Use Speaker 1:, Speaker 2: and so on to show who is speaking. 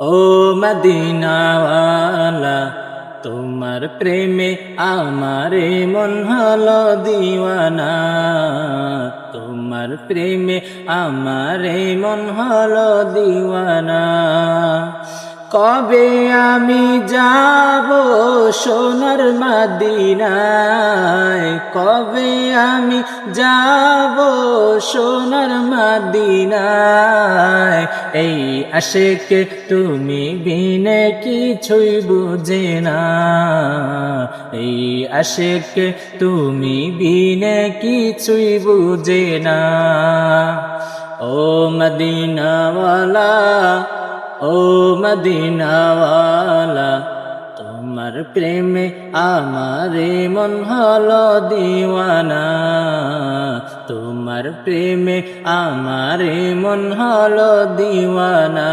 Speaker 1: ও মদিনাওয়ালা, তোমার প্রেমে আমারে মন হলো দিওয়ানা। তোমার প্রেমে আমারে মন হলো দিওয়ানা। কবে আমি যাব সোনার মদিনায়, কবে আমি যাব সোনার মদিনায়। এই আশিক তুমি বিনে কিছুই বুঝে না, এই আশিক তুমি বিনে কিছুই বুঝে না। ও মদিনাওয়ালা, ও মদিনাওয়ালা, তোমার প্রেমে আমারে মন হলো দিওয়ানা। তোমার প্রেমে আমারে মন হলো দিওয়ানা।